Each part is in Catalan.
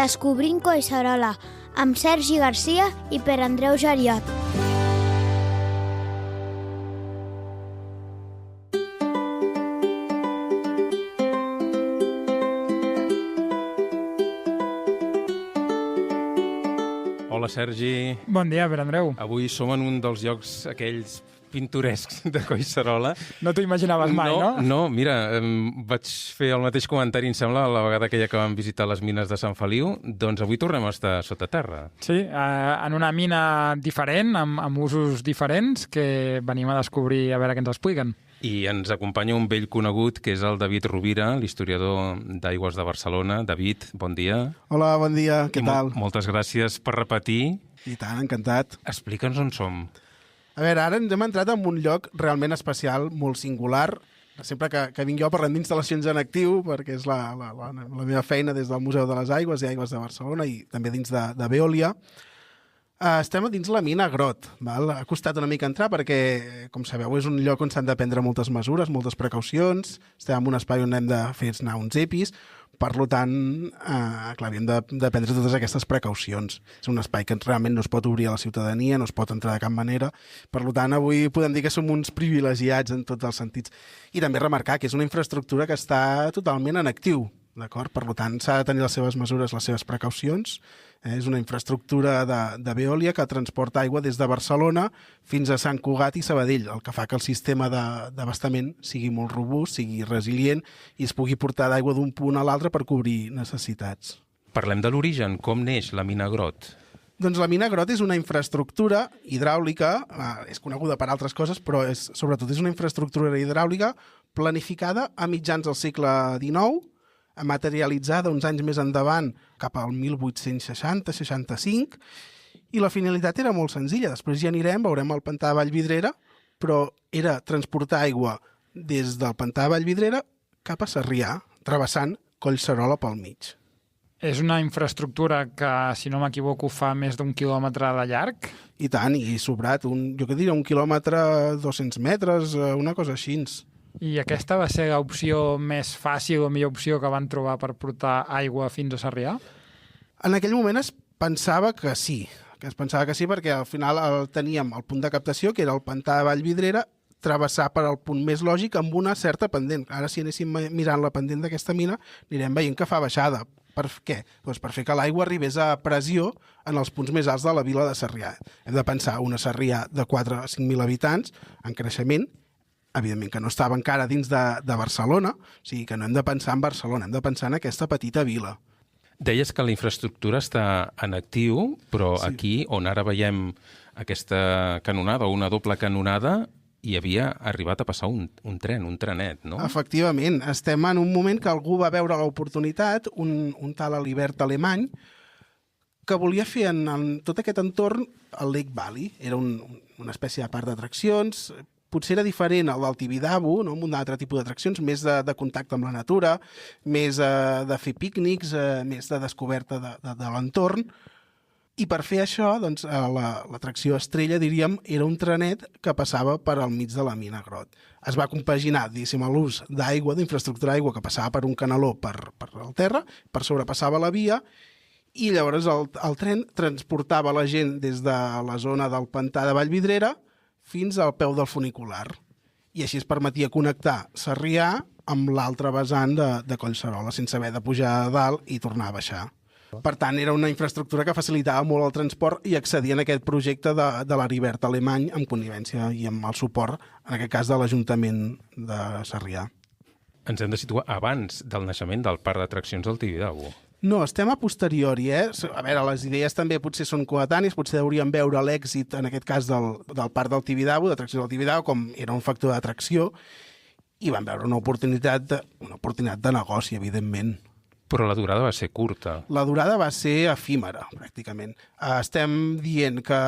Descobrint Collserola, amb Sergi Garcia i Per Andreu Geriot. Hola, Sergi. Bon dia, Per Andreu. Avui som en un dels llocs aquells pintorescs de Collserola. No t'ho imaginaves mai, no? No, mira, vaig fer el mateix comentari, em sembla, la vegada aquella que vam visitar les mines de Sant Feliu. Doncs avui tornem a estar sota terra. Sí, en una mina diferent, amb usos diferents, que venim a descobrir a veure què ens expliquen. I ens acompanya un vell conegut, que és el David Rovira, l'historiador d'Aigües de Barcelona. David, bon dia. Hola, bon dia, què tal? Moltes gràcies per repetir. I tant, encantat. Explica'ns on som. A veure, ara ens hem entrat en un lloc realment especial, molt singular. Sempre que vinc jo parlem d'instal·lacions en actiu, perquè és la meva feina des del Museu de les Aigües i Aigües de Barcelona i també dins de Veolia. Estem dins la mina Grot. Val? Ha costat una mica entrar perquè, com sabeu, és un lloc on s'han de prendre moltes mesures, moltes precaucions. Estem en un espai on hem de fer anar uns EPIs. Per tant, clar, havíem de prendre totes aquestes precaucions. És un espai que realment no es pot obrir a la ciutadania, no es pot entrar de cap manera. Per tant, avui podem dir que som uns privilegiats en tots els sentits. I també remarcar que és una infraestructura que està totalment en actiu. D'acord? Per tant, s'ha de tenir les seves mesures, les seves precaucions. És una infraestructura de Veolia que transporta aigua des de Barcelona fins a Sant Cugat i Sabadell, el que fa que el sistema d'abastament sigui molt robust, sigui resilient i es pugui portar d'aigua d'un punt a l'altre per cobrir necessitats. Parlem de l'origen. Com neix la mina Grot? Doncs la mina Grot és una infraestructura hidràulica, és coneguda per altres coses, però sobretot és una infraestructura hidràulica planificada a mitjans del segle XIX, materialitzada uns anys més endavant, cap al 1860-65, i la finalitat era molt senzilla. Després ja anirem, veurem el pantà de Vallvidrera, però era transportar aigua des del pantà de Vallvidrera cap a Sarrià, travessant Collserola pel mig. És una infraestructura que, si no m'equivoco, fa més d'1 quilòmetre de llarg. I tant, i sobrat, jo que diria 1 quilòmetre, 200 metres, una cosa així. I aquesta va ser l'opció més fàcil o millor opció que van trobar per portar aigua fins a Sarrià? En aquell moment es pensava que sí, perquè al final teníem el punt de captació, que era el pantà de Vallvidrera, travessar per al punt més lògic amb una certa pendent. Ara, si anéssim mirant la pendent d'aquesta mina, anirem veient que fa baixada. Per què? Doncs per fer que l'aigua arribés a pressió en els punts més alts de la vila de Sarrià. Hem de pensar una Sarrià de 4 a 5.000 habitants en creixement, evidentment que no estava encara dins de Barcelona, o sigui que no hem de pensar en Barcelona, hem de pensar en aquesta petita vila. Deies que la infraestructura està en actiu, però sí. Aquí, on ara veiem aquesta canonada o una doble canonada, hi havia arribat a passar un trenet, no? Efectivament, estem en un moment que algú va veure l'oportunitat, un tal Alibert Alemany, que volia fer en tot aquest entorn el Lake Valley. Era una espècie de parc d'atraccions. Potser era diferent al del Tibidabo, no? Amb un altre tipus d'atraccions, més de contacte amb la natura, més de fer pícnics, més de descoberta de l'entorn. I per fer això, doncs, l'atracció estrella, diríem, era un trenet que passava per al mig de la mina Grot. Es va compaginar, diguéssim, l'ús d'aigua, d'infraestructura d'aigua, que passava per un canaló per el terra, per sobrepassava la via, i llavors el tren transportava la gent des de la zona del pantà de Vallvidrera fins al peu del funicular. I així es permetia connectar Sarrià amb l'altre vessant de Collserola, sense haver de pujar a dalt i tornar a baixar. Per tant, era una infraestructura que facilitava molt el transport i accedia en aquest projecte de l'Heribert Alemany amb connivència i amb el suport, en aquest cas, de l'Ajuntament de Sarrià. Ens hem de situar abans del naixement del parc d'atraccions del Tibidabo. No, estem a posteriori, A veure, les idees també potser són coetànies, potser hauríem veure l'èxit, en aquest cas, del parc del Tibidabo, d'atraccions del Tibidabo, com era un factor d'atracció, i van veure una oportunitat de negoci, evidentment. Però la durada va ser curta. La durada va ser efímera, pràcticament. Estem dient que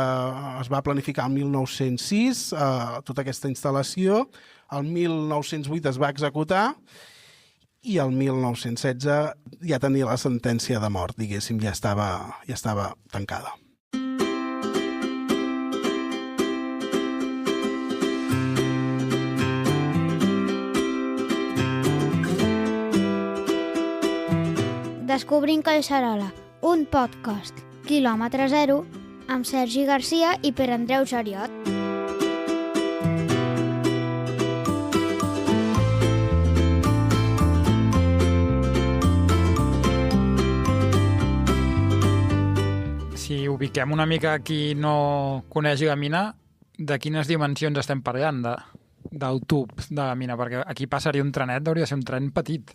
es va planificar el 1906, tota aquesta instal·lació, el 1908 es va executar, i el 1916 ja tenia la sentència de mort, diguéssim, ja estava tancada. Descobrint Collserola, un podcast, Quilòmetre Zero, amb Sergi Garcia i Pere Andreu Jariot. Si ubiquem una mica qui no coneix Gamina, de quines dimensions estem parlant del tub de Gamina? Perquè aquí passaria un trenet, hauria de ser un tren petit.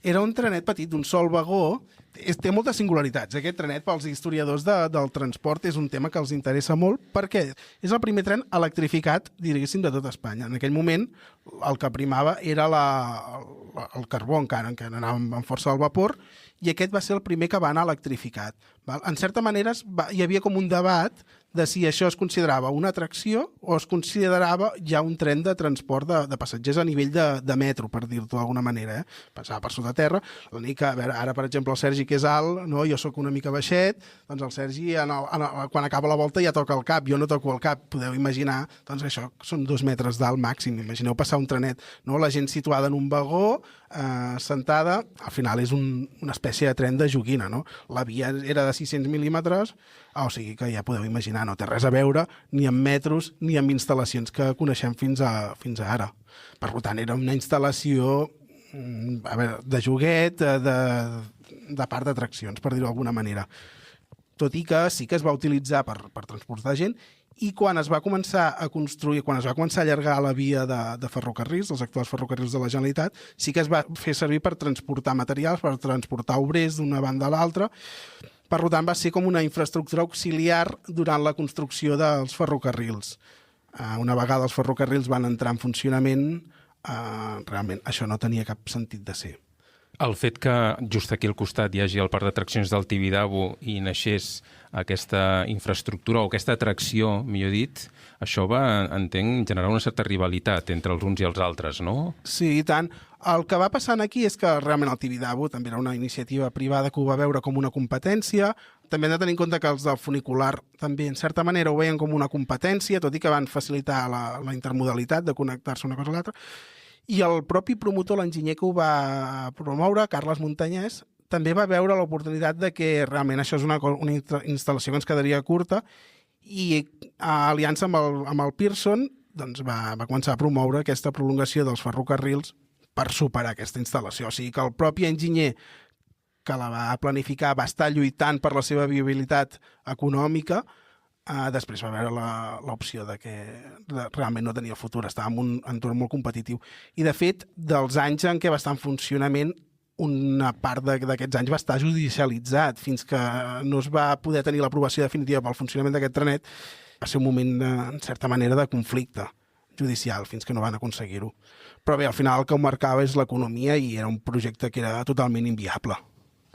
Era un trenet petit d'un sol vagó. Té moltes singularitats. Aquest trenet, pels historiadors del transport, és un tema que els interessa molt perquè és el primer tren electrificat, diguéssim, de tot Espanya. En aquell moment, el que primava era el carbó, encara anava amb força del vapor, i aquest va ser el primer que va anar electrificat. En certa manera, hi havia com un debat de si això es considerava una atracció o es considerava ja un tren de transport de passatgers a nivell de metro, per dir-ho d'alguna manera. Passava per sota terra. L'únic que, a veure, ara, per exemple, el Sergi, que és alt, no? Jo sóc una mica baixet, doncs el Sergi, quan acaba la volta, ja toca el cap. Jo no toco el cap. Podeu imaginar, doncs això són 2 metres d'alt màxim. Imagineu passar un trenet, no? La gent situada en un vagó, sentada, al final és una espècie de tren de joguina, no? La via era de 600 mil·límetres, o sigui que ja podeu imaginar, no té res a veure ni amb metros ni amb instal·lacions que coneixem fins ara. Per tant, era una instal·lació de joguet, de part d'atraccions, per dir-ho d'alguna manera. Tot i que sí que es va utilitzar per transportar gent, i quan es va començar a construir, quan es va començar a allargar la via de ferrocarrils, els actuals ferrocarrils de la Generalitat, sí que es va fer servir per transportar materials, per transportar obrers d'una banda a l'altra. Per tant, va ser com una infraestructura auxiliar durant la construcció dels ferrocarrils. Una vegada els ferrocarrils van entrar en funcionament, realment això no tenia cap sentit de ser. El fet que just aquí al costat hi hagi el parc d'atraccions del Tibidabo i naixés aquesta infraestructura o aquesta atracció, millor dit, això va, entenc, generar una certa rivalitat entre els uns i els altres, no? Sí, i tant. El que va passant aquí és que realment el Tibidabo també era una iniciativa privada que ho va veure com una competència. També hem de tenir en compte que els del funicular també, en certa manera, ho veien com una competència, tot i que van facilitar la intermodalitat de connectar-se una cosa a l'altra. I el propi promotor, l'enginyer que ho va promoure, Carles Muntanyès, també va veure l'oportunitat de que realment això és una instal·lació que ens quedaria curta i a aliança amb el Pearson doncs va començar a promoure aquesta prolongació dels ferrocarrils per superar aquesta instal·lació. O sigui que el propi enginyer que la va planificar va estar lluitant per la seva viabilitat econòmica, després va veure l'opció de que realment no tenia futur, estava en un entorn molt competitiu. I, de fet, dels anys en què va estar en funcionament, una part d'aquests anys va estar judicialitzat fins que no es va poder tenir l'aprovació definitiva pel funcionament d'aquest trenet. Va ser un moment, en certa manera, de conflicte judicial, fins que no van aconseguir-ho. Però bé, al final el que ho marcava és l'economia i era un projecte que era totalment inviable.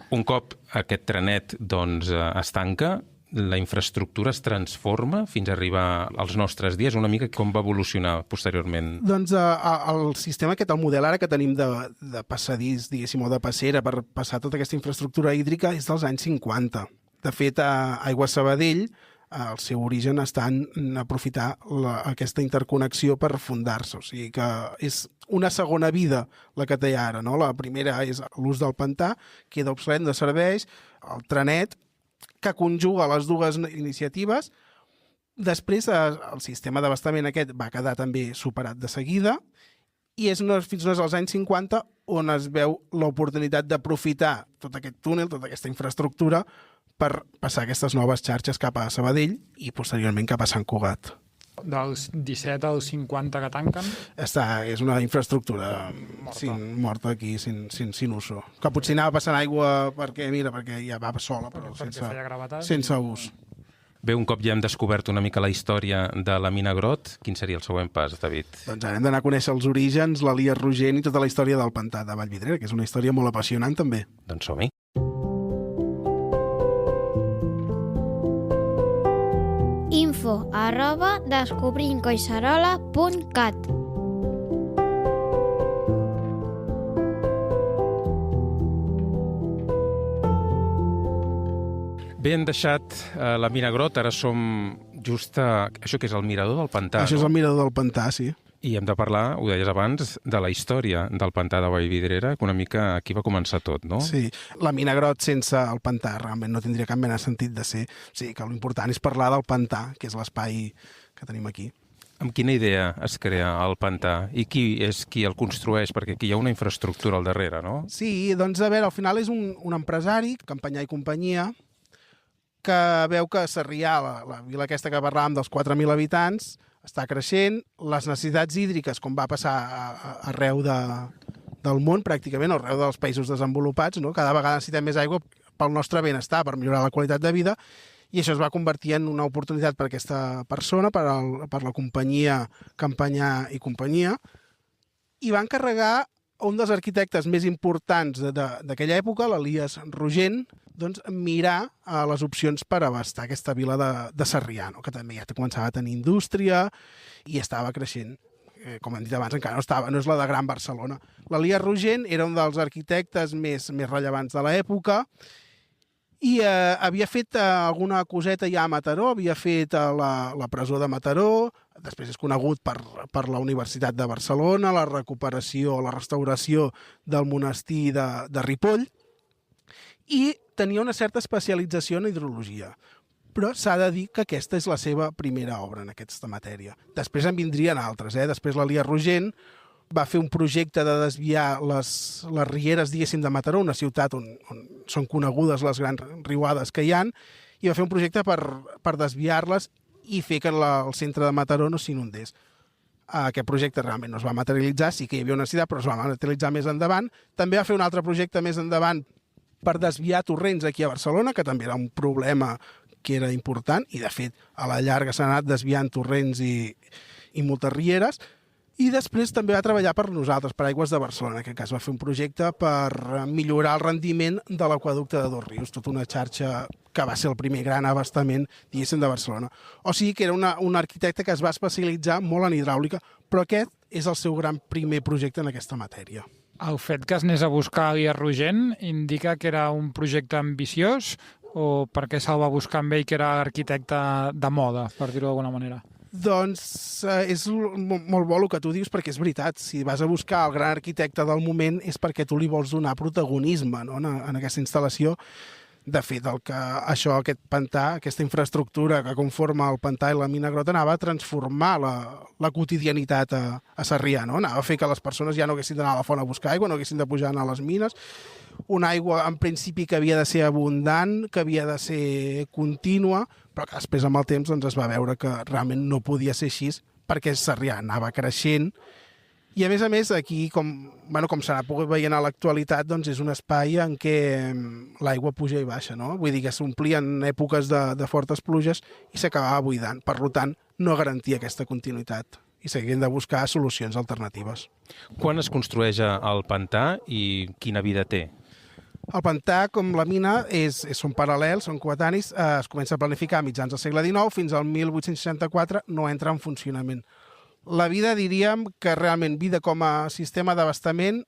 Un cop aquest trenet es tanca, la infraestructura es transforma fins a arribar als nostres dies? Una mica com va evolucionar posteriorment? Doncs el sistema aquest, el model ara que tenim de passadís, diguéssim, o de passera per passar tota aquesta infraestructura hídrica és dels anys 50. De fet, a Aigües Sabadell, el seu origen està en aprofitar aquesta interconnexió per fundar-se. O sigui que és una segona vida la que té ara, no? La primera és l'ús del pantà, queda obsolet, no serveix, el trenet, que conjuga les dues iniciatives. Després, el sistema d'abastament aquest va quedar també superat de seguida i és fins als anys 50 on es veu l'oportunitat d'aprofitar tot aquest túnel, tota aquesta infraestructura per passar aquestes noves xarxes cap a Sabadell i posteriorment cap a Sant Cugat. Dels 17 als 50 que tanquen? És una infraestructura morta aquí, sin uso. Que potser anava passant aigua perquè ja va sola, però sense ús. Bé, un cop ja hem descobert una mica la història de la mina Grot, quin seria el següent pas, David? Doncs ara hem d'anar a conèixer els orígens, l'Elies Rogent i tota la història del pantà de Vallvidrera, que és una història molt apassionant també. Doncs som-hi. info@descobrimcoixarola.cat. Bé, hem deixat la mina Grot, ara som just a... Això que és el mirador del pantà, Això és el mirador del pantà, sí. I hem de parlar, ho deies abans, de la història del pantà de Vallvidrera, que una mica aquí va començar tot, no? Sí, la mina Grot sense el pantà realment no tindria cap mena de sentit de ser. O sigui que l'important és parlar del pantà, que és l'espai que tenim aquí. Amb quina idea es crea el pantà? I qui és qui el construeix? Perquè aquí hi ha una infraestructura al darrere, no? Sí, doncs a veure, al final és un empresari, Campanyà i companyia, que veu que Sarrià, la vila aquesta que parlàvem dels 4.000 habitants, està creixent, les necessitats hídriques, com va passar arreu del món, pràcticament, arreu dels països desenvolupats, no? Cada vegada necessitem més aigua pel nostre benestar, per millorar la qualitat de vida, i això es va convertir en una oportunitat per aquesta persona, per la companyia Campanyà i companyia, i va encarregar un dels arquitectes més importants d'aquella època, l'Elies Rogent, doncs, mirar les opcions per abastar aquesta vila de Sarrià, no? Que també ja començava a tenir indústria i estava creixent. Com hem dit abans, encara no és la de Gran Barcelona. L'Elies Rogent era un dels arquitectes més rellevants de l'època i havia fet alguna coseta ja a Mataró, havia fet la presó de Mataró, després és conegut per la Universitat de Barcelona, la recuperació, la restauració del monestir de Ripoll, i tenia una certa especialització en hidrologia. Però s'ha de dir que aquesta és la seva primera obra en aquesta matèria. Després en vindrien altres. Després l'Elies Rogent va fer un projecte de desviar les rieres, diguéssim, de Mataró, una ciutat on són conegudes les grans riuades que hi ha, i va fer un projecte per desviar-les i fer que el centre de Mataró no s'inundés. Aquest projecte realment no es va materialitzar, sí que hi havia una necessitat, però es va materialitzar més endavant. També va fer un altre projecte més endavant per desviar torrents aquí a Barcelona, que també era un problema que era important, i de fet a la llarga s'han anat desviant torrents i moltes rieres. I després també va treballar per nosaltres, per Aigües de Barcelona. En aquest cas va fer un projecte per millorar el rendiment de l'aqüeducte de Dos Rius, tota una xarxa que va ser el primer gran abastament, diguéssim, de Barcelona. O sigui que era un arquitecte que es va especialitzar molt en hidràulica, però aquest és el seu gran primer projecte en aquesta matèria. El fet que es anés a buscar Elies Rogent indica que era un projecte ambiciós o perquè se'l va buscar amb ell que era arquitecte de moda, per dir-ho d'alguna manera? Doncs és molt bo el que tu dius, perquè és veritat. Si vas a buscar el gran arquitecte del moment és perquè tu li vols donar protagonisme, no? en aquesta instal·lació. De fet, aquest pantà, aquesta infraestructura que conforma el pantà i la mina Grot anava a transformar la quotidianitat a Sarrià, no? Anava a fer que les persones ja no haguessin d'anar a la font a buscar aigua, no haguessin de pujar a anar a les mines. Una aigua, en principi, que havia de ser abundant, que havia de ser contínua, però que després, amb el temps, doncs, es va veure que realment no podia ser així, perquè Sarrià anava creixent. I, a més, aquí, com s'ha pogut veient a l'actualitat, doncs és un espai en què l'aigua puja i baixa, no? Vull dir que s'omplia en èpoques de fortes pluges i s'acabava buidant. Per tant, no garantia aquesta continuïtat i s'haguien de buscar solucions alternatives. Quan es construeix el pantà i quina vida té? El pantà, com la mina, són paral·lels, són coetanis. Es comença a planificar a mitjans del segle XIX, fins al 1864 no entra en funcionament. La vida, diríem, que realment vida com a sistema d'abastament,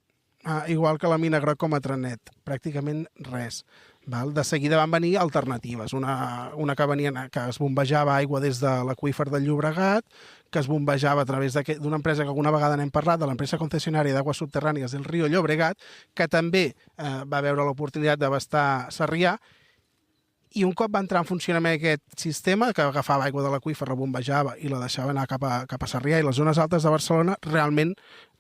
igual que la mina Grot com a trenet, pràcticament res. Val? De seguida van venir alternatives, una que es bombejava aigua des de l'aqüífer del Llobregat, que es bombejava a través d'una empresa que alguna vegada n'hem parlat, de l'empresa concessionària d'aigües subterrànies del riu Llobregat, que també va veure l'oportunitat d'abastar Sarrià, i un cop va entrar en funcionament aquest sistema, que agafava aigua de l'aqüífer, la bombejava i la deixava anar cap a Sarrià i les zones altes de Barcelona, realment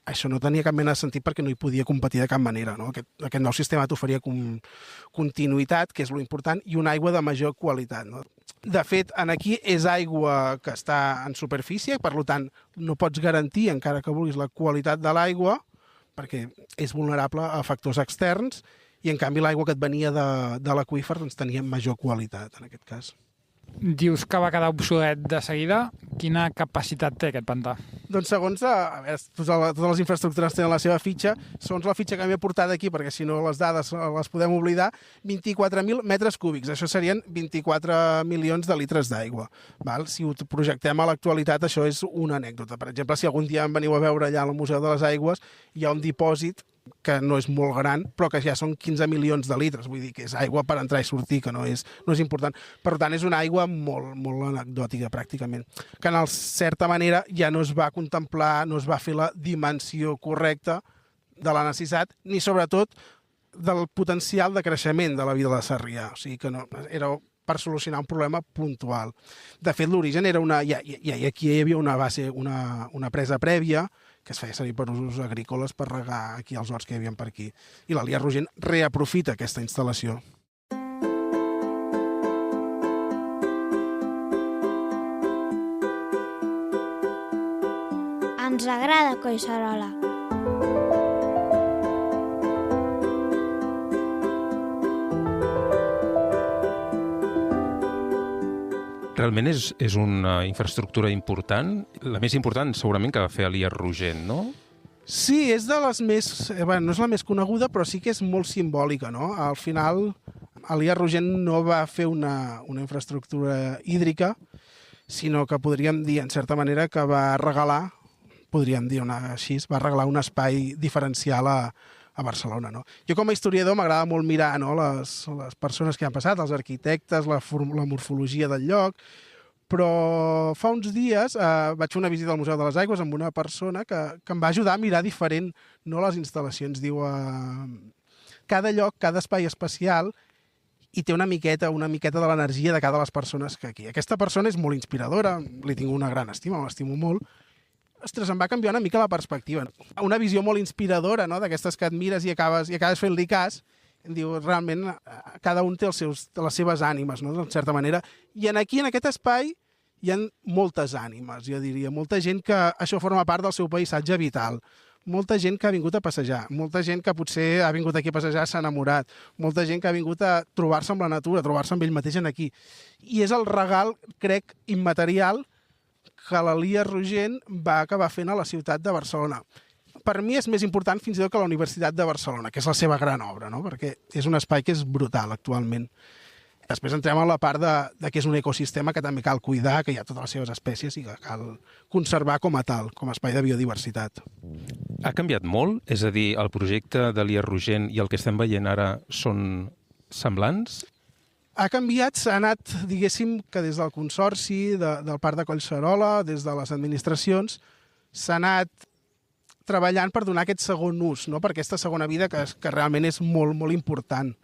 això no tenia cap mena de sentit perquè no hi podia competir de cap manera. No? Aquest nou sistema t'oferia continuïtat, que és lo important, i una aigua de major qualitat. No? De fet, aquí és aigua que està en superfície, per tant, no pots garantir, encara que vulguis, la qualitat de l'aigua, perquè és vulnerable a factors externs, i en canvi l'aigua que et venia de l'aqüífer doncs, tenia major qualitat, en aquest cas. Dius que va quedar obsolet de seguida. Quina capacitat té aquest pantà? Doncs segons, totes les infraestructures tenen la seva fitxa, segons la fitxa que m'he portat aquí, perquè si no les dades les podem oblidar, 24.000 metres cúbics. Això serien 24 milions de litres d'aigua. Si ho projectem a l'actualitat, això és una anècdota. Per exemple, si algun dia em veniu a veure allà al Museu de les Aigües, hi ha un dipòsit que no és molt gran, però que ja són 15 milions de litres, vull dir que és aigua per entrar i sortir, que no és important. Per tant, és una aigua molt, molt anecdòtica, pràcticament, que en certa manera ja no es va contemplar, no es va fer la dimensió correcta de la necessitat, ni sobretot del potencial de creixement de la vida de Sarrià. O sigui que no, era per solucionar un problema puntual. De fet, l'origen era aquí hi havia una base, una presa prèvia, que es feia servir per usos agrícoles per regar aquí els horts que hi havia per aquí. I l'Elies Rogent reaprofita aquesta instal·lació. Ens agrada Collserola. Realment és una infraestructura important, la més important segurament que va fer Elies Rogent, no? Sí, és de les més... no és la més coneguda, però sí que és molt simbòlica, no? Al final, Elies Rogent no va fer una infraestructura hídrica, sinó que podríem dir, en certa manera, que va regalar, podríem dir així, va regalar un espai diferencial a Barcelona, no? Jo com a historiador m'agrada molt mirar, no, les persones que han passat, els arquitectes, la morfologia del lloc, però fa uns dies vaig fer una visita al Museu de les Aigües amb una persona que em va ajudar a mirar diferent, no, les instal·lacions. Diu, cada lloc, cada espai especial, i té una miqueta de l'energia de cada de les persones que aquí. Aquesta persona és molt inspiradora, li tinc una gran estima, l'estimo molt. Ostres, em va canviar una mica la perspectiva. Una visió molt inspiradora, no?, d'aquestes que admires i acabes fent-li cas. Em diu, realment, cada un té les seves ànimes, no?, en certa manera. I aquí, en aquest espai, hi ha moltes ànimes, jo diria. Molta gent que això forma part del seu paisatge vital. Molta gent que ha vingut a passejar. Molta gent que potser ha vingut aquí a passejar, s'ha enamorat. Molta gent que ha vingut a trobar-se amb la natura, a trobar-se amb ell mateix aquí. I és el regal, crec, immaterial que l'Elies Rogent va acabar fent a la ciutat de Barcelona. Per mi és més important fins i tot que la Universitat de Barcelona, que és la seva gran obra, no?, perquè és un espai que és brutal actualment. Després entrem a la part de que és un ecosistema que també cal cuidar, que hi ha totes les seves espècies i que cal conservar com a tal, com a espai de biodiversitat. Ha canviat molt? És a dir, el projecte d'Elies Rogent i el que estem veient ara són semblants? Ha canviat, s'ha anat, diguéssim, que des del Consorci, del Parc de Collserola, des de les administracions, s'ha anat treballant per donar aquest segon ús, no?, per aquesta segona vida que realment és molt, molt important.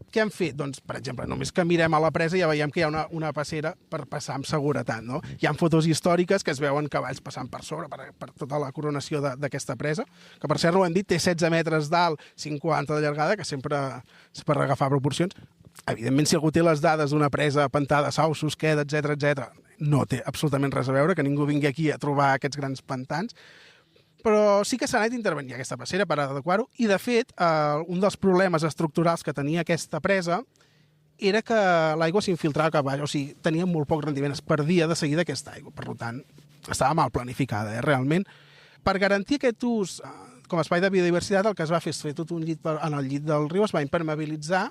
Què han fet? Doncs, per exemple, només que mirem a la presa ja veiem que hi ha una passera per passar amb seguretat, no? Hi ha fotos històriques que es veuen cavalls passant per sobre, per tota la coronació d'aquesta presa, que per cert, ho hem dit, té 16 metres d'alt, 50 de llargada, que sempre és per agafar proporcions. Evidentment, si algú té les dades d'una presa, pantà de Sau, Susqueda, etc, no té absolutament res a veure, que ningú vingui aquí a trobar aquests grans pantans, però sí que s'ha anat intervenint aquesta passera per adequar-ho, i de fet, un dels problemes estructurals que tenia aquesta presa era que l'aigua s'infiltrava cap baix, o sigui, tenia molt poc rendiment, es perdia de seguida aquesta aigua, per tant, estava mal planificada, realment. Per garantir aquest ús com a espai de biodiversitat, el que es va fer és fer tot un llit en el llit del riu, es va impermeabilitzar,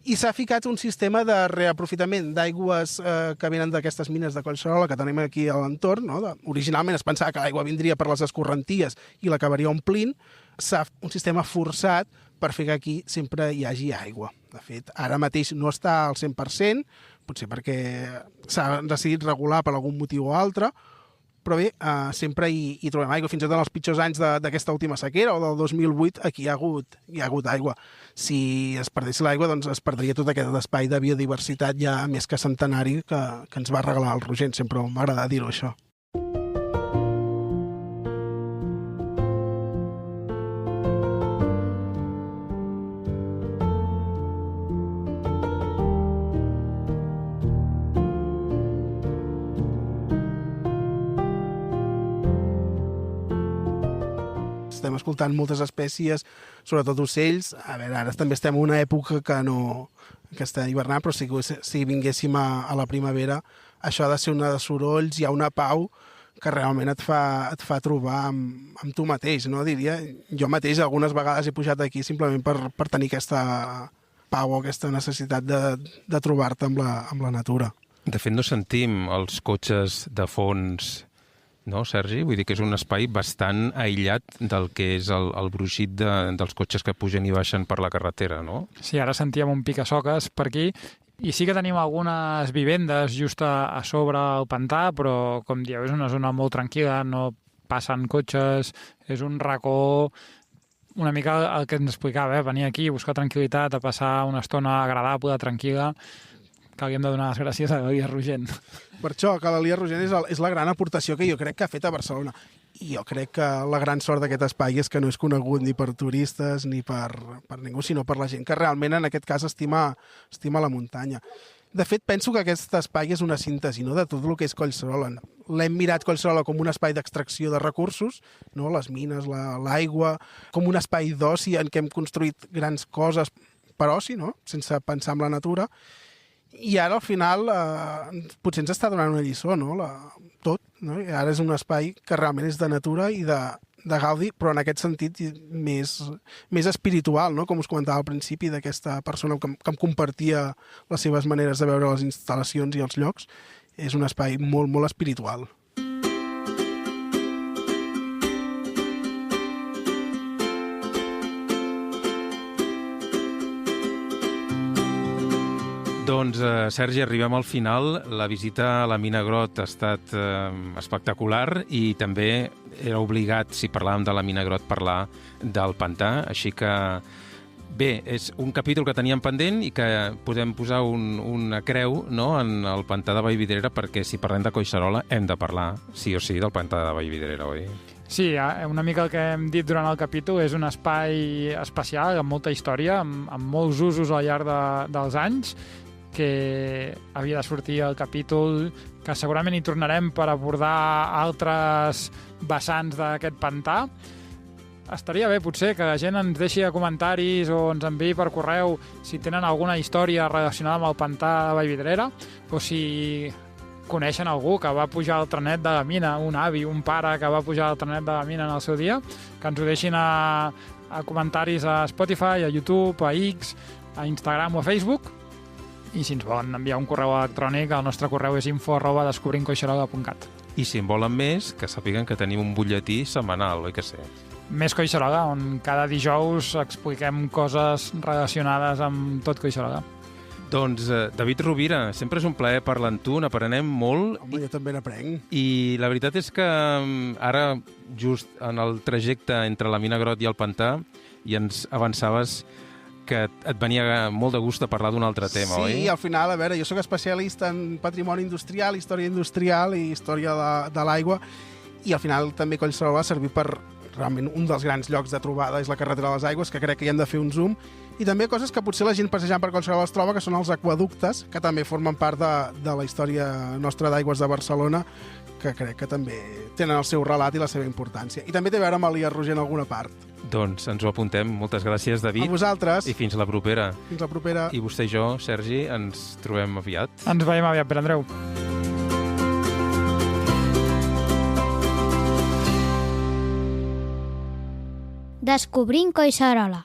i s'ha ficat un sistema de reaprofitament d'aigües que venen d'aquestes mines de Collserola que tenim aquí a l'entorn, no? Originalment es pensava que l'aigua vindria per les escorrenties i l'acabaria omplint. S'ha un sistema forçat per fer que aquí sempre hi hagi aigua. De fet, ara mateix no està al 100%, potser perquè s'ha decidit regular per algun motiu o altre, però bé, sempre hi trobem aigua. Fins i tot en els pitjors anys d'aquesta última sequera o del 2008, aquí hi ha hagut aigua. Si es perdés l'aigua, doncs es perdria tot aquest espai de biodiversitat ja més que centenari que ens va regalar el Rogent. Sempre m'agrada dir-ho, això. Estem escoltant moltes espècies, sobretot ocells. A veure, ara també estem en una època que està hivernant, però si vinguéssim a la primavera, això ha de ser una de sorolls, hi ha una pau que realment et fa trobar amb tu mateix, no? Diria, jo mateix algunes vegades he pujat aquí simplement per tenir aquesta pau o aquesta necessitat de trobar-te amb la natura. De fet, no sentim els cotxes de fons no, Sergi? Vull dir que és un espai bastant aïllat del que és el brugit dels cotxes que pugen i baixen per la carretera, no? Sí, ara sentíem un pica-soques per aquí, i sí que tenim algunes vivendes just a sobre el pantà, però, com dieu, és una zona molt tranquil·la, no passen cotxes, és un racó una mica el que ens explicava, venir aquí, buscar tranquil·litat, a passar una estona agradable, tranquil·la, que hauríem de donar les gràcies a l'Elias Rogent. Per això, que l'Elias Rogent és la gran aportació que jo crec que ha fet a Barcelona. I jo crec que la gran sort d'aquest espai és que no és conegut ni per turistes ni per ningú, sinó per la gent que realment en aquest cas estima la muntanya. De fet, penso que aquest espai és una síntesi, no?, de tot el que és Collserola. L'hem mirat Collserola com un espai d'extracció de recursos, no?, les mines, l'aigua, com un espai d'oci en què hem construït grans coses per oci, no?, sense pensar en la natura. I ara, al final, potser ens està donant una lliçó, no?, tot, no? I ara és un espai que realment és de natura i de gaudi, però en aquest sentit més espiritual, no?, com us comentava al principi, d'aquesta persona que em compartia les seves maneres de veure les instal·lacions i els llocs. És un espai molt, molt espiritual. Doncs, Sergi, arribem al final. La visita a la Mina Grot ha estat espectacular i també era obligat, si parlàvem de la Mina Grot, parlar del pantà. Així que, bé, és un capítol que teníem pendent i que podem posar una creu, no?, en el pantà de Vallvidrera, perquè si parlem de Collserola hem de parlar, sí o sí, del pantà de Vallvidrera, oi? Sí, una mica el que hem dit durant el capítol, és un espai especial, amb molta història, amb molts usos al llarg dels anys, que havia de sortir el capítol, que segurament hi tornarem per abordar altres vessants d'aquest pantà. Estaria bé, potser, que la gent ens deixi comentaris o ens enviï per correu si tenen alguna història relacionada amb el pantà de Vallvidrera, o si coneixen algú que va pujar al trenet de la mina, un avi, un pare que va pujar al trenet de la mina en el seu dia, que ens ho deixin a comentaris a Spotify, a YouTube, a X, a Instagram o a Facebook. I si ens volen enviar un correu electrònic, el nostre correu és info@descobrimcoixerola.cat. I si en volen més, que sàpiguen que tenim un butlletí setmanal, oi que sí? Més Collserola, on cada dijous expliquem coses relacionades amb tot Collserola. Doncs, David Rovira, sempre és un plaer parlar amb tu, n'aprenem molt. Home, jo també n'aprenc. I la veritat és que ara, just en el trajecte entre la Mina Grot i el pantà, ja ens avançaves que et venia molt de gust de parlar d'un altre tema, oi? Sí, al final, a veure, jo sóc especialista en patrimoni industrial, història industrial i història de l'aigua, i al final també Collserola va servir per realment un dels grans llocs de trobada, és la carretera de les aigües, que crec que hi hem de fer un zoom, i també coses que potser la gent passejant per Collserola es troba, que són els aqüeductes, que també formen part de la història nostra d'aigües de Barcelona, que crec que també tenen el seu relat i la seva importància. I també té a veure amb Elias Rogent en alguna part. Doncs ens ho apuntem. Moltes gràcies, David. A vosaltres. I fins la propera. Fins la propera. I vostè i jo, Sergi, ens trobem aviat. Ens veiem aviat, Pere Andreu. Descobrint Collserola.